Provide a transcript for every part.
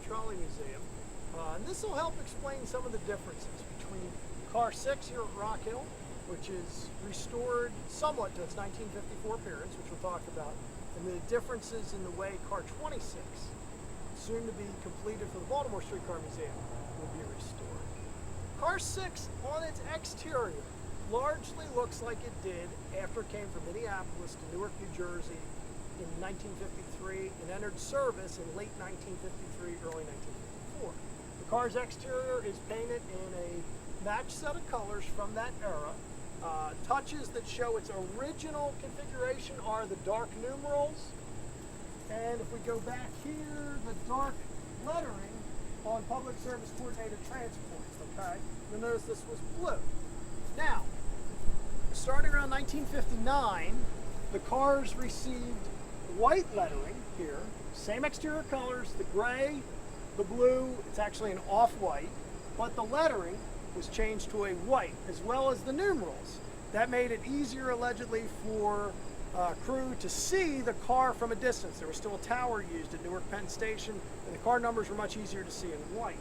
Trolley Museum. And this will help explain some of the differences between car 6 here at Rock Hill, which is restored somewhat to its 1954 appearance, which we'll talk about, and the differences in the way car 26, soon to be completed for the Baltimore Streetcar Museum, will be restored. Car 6 on its exterior largely looks like it did after it came from Minneapolis to Newark, New Jersey in 1953 and entered service in late 1953, early 1954. The car's exterior is painted in a matched set of colors from that era. Touches that show its original configuration are the dark numerals, and if we go back here, the dark lettering on public service coordinated transports, okay? You'll notice this was blue. Now, starting around 1959, the cars received white lettering here, same exterior colors, the gray, the blue, it's actually an off-white, but the lettering was changed to a white, as well as the numerals. That made it easier, allegedly, for crew to see the car from a distance. There was still a tower used at Newark Penn Station, and the car numbers were much easier to see in white.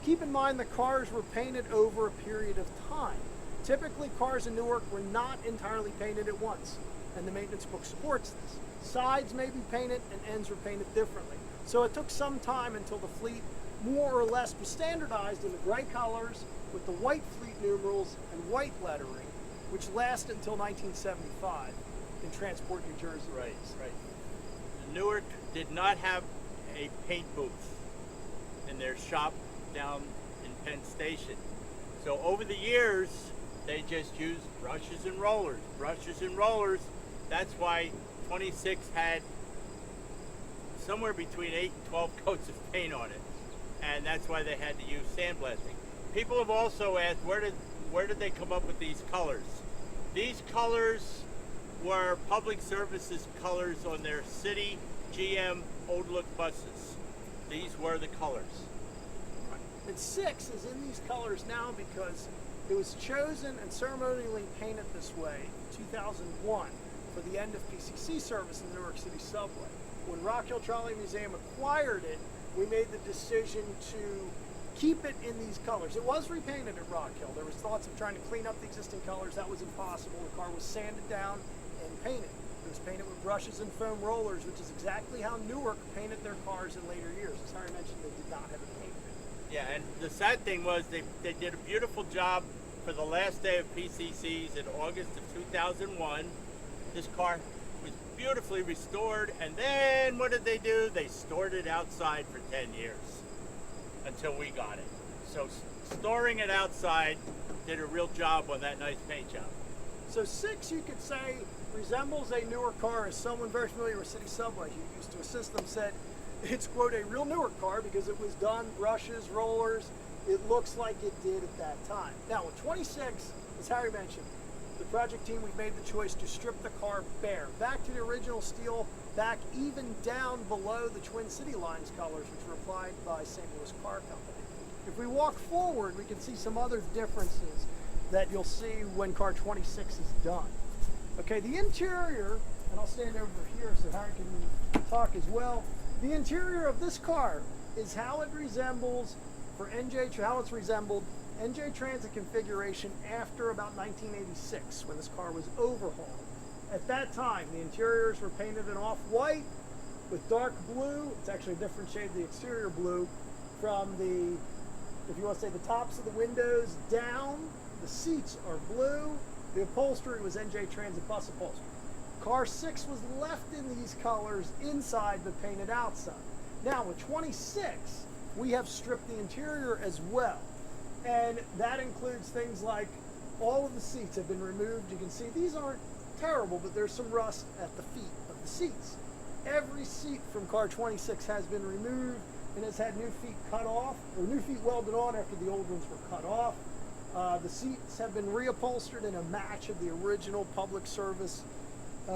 Keep in mind the cars were painted over a period of time. Typically, cars in Newark were not entirely painted at once, and the maintenance book supports this. Sides may be painted and ends were painted differently. So it took some time until the fleet more or less was standardized in the gray colors with the white fleet numerals and white lettering, which lasted until 1975 in Transport New Jersey. Right. Newark did not have a paint booth in their shop down in Penn Station. So over the years, they just used brushes and rollers. That's why 26 had somewhere between 8 and 12 coats of paint on it. And that's why they had to use sandblasting. People have also asked, where did they come up with these colors? These colors were public services colors on their city GM old look buses. These were the colors. And 6 is in these colors now because it was chosen and ceremonially painted this way in 2001 for the end of PCC service in the Newark City subway. When Rock Hill Trolley Museum acquired it, we made the decision to keep it in these colors. It was repainted at Rock Hill. There was thoughts of trying to clean up the existing colors. That was impossible. The car was sanded down and painted. It was painted with brushes and foam rollers, which is exactly how Newark painted their cars in later years. As Harry mentioned, they did not have a paint bin. Yeah, and the sad thing was they did a beautiful job for the last day of PCCs in August of 2001. This car was beautifully restored, and then what did they do? They stored it outside for 10 years until we got it. So storing it outside did a real job on that nice paint job. So 6, you could say, resembles a Newark car. As someone very familiar with City Subway who used to assist them said, it's, quote, a real Newark car because it was done, brushes, rollers. It looks like it did at that time. Now with 26, as Harry mentioned, the project team, we've made the choice to strip the car bare, back to the original steel, back even down below the Twin City Lines colors, which were applied by St. Louis Car Company. If we walk forward, we can see some other differences that you'll see when car 26 is done. Okay, the interior, and I'll stand over here so Harry can talk as well. The interior of this car is how it resembles how it's resembled NJ Transit configuration after about 1986 when this car was overhauled. At that time, the interiors were painted in off-white with dark blue. It's actually a different shade of the exterior blue from the, if you want to say, the tops of the windows down. The seats are blue. The upholstery was NJ Transit bus upholstery. Car 6 was left in these colors inside but painted outside. Now with 26, we have stripped the interior as well. And that includes things like all of the seats have been removed. You can see these aren't terrible, but there's some rust at the feet of the seats. Every seat from car 26 has been removed and has had new feet cut off, or new feet welded on after the old ones were cut off. The seats have been reupholstered in a match of the original public service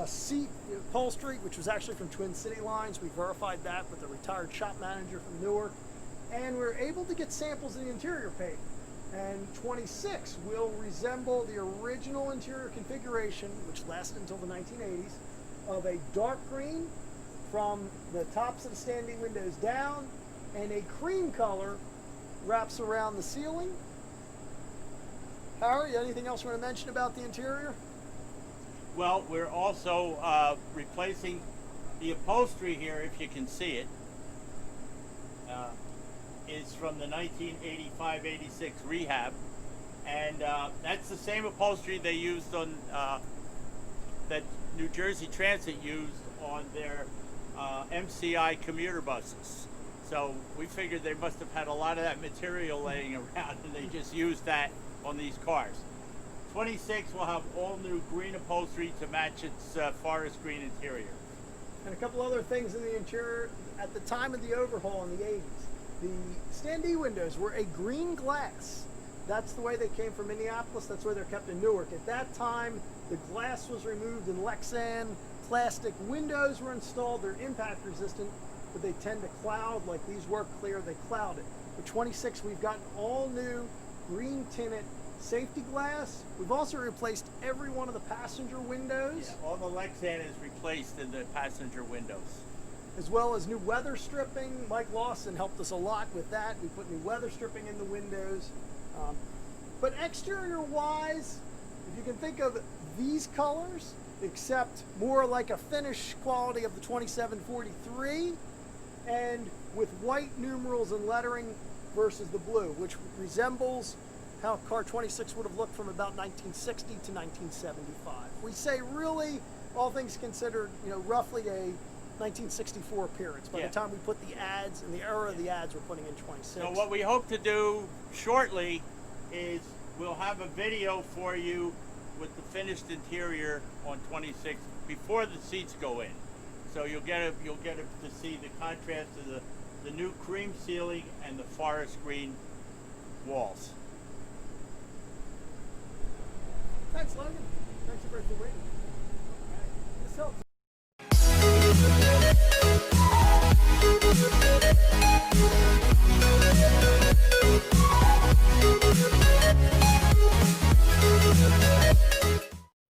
seat upholstery, which was actually from Twin City Lines. We verified that with a retired shop manager from Newark. And we're able to get samples of the interior paint. And 26 will resemble the original interior configuration, which lasted until the 1980s, of a dark green from the tops of the standing windows down, and a cream color wraps around the ceiling. Harry, anything else you want to mention about the interior? Well, we're also replacing the upholstery here, if you can see it. Is from the 1985-86 rehab, and that's the same upholstery they used on that New Jersey Transit used on their MCI commuter buses. So we figured they must have had a lot of that material laying around, and they just used that on these cars. 26 will have all new green upholstery to match its forest green interior. And a couple other things in the interior. At the time of the overhaul in the 80s, the standee windows were a green glass. That's the way they came from Minneapolis. That's where they're kept in Newark. At that time, the glass was removed in Lexan. Plastic windows were installed. They're impact resistant, but they tend to cloud. Like these work clear, they cloud it. For 26, we've gotten all new green tinted safety glass. We've also replaced every one of the passenger windows. Yeah, all the Lexan is replaced in the passenger windows. As well as new weather stripping. Mike Lawson helped us a lot with that. We put new weather stripping in the windows. But exterior wise, if you can think of these colors, except more like a finish quality of the 2743, and with white numerals and lettering versus the blue, which resembles how car 26 would have looked from about 1960 to 1975. We say really, all things considered, roughly a 1964 appearance by the time we put the ads and the era of the ads we're putting in 26. So what we hope to do shortly is we'll have a video for you with the finished interior on 26 before the seats go in. So you'll get to see the contrast of the new cream ceiling and the forest green walls. Thanks, Logan. Thanks for waiting.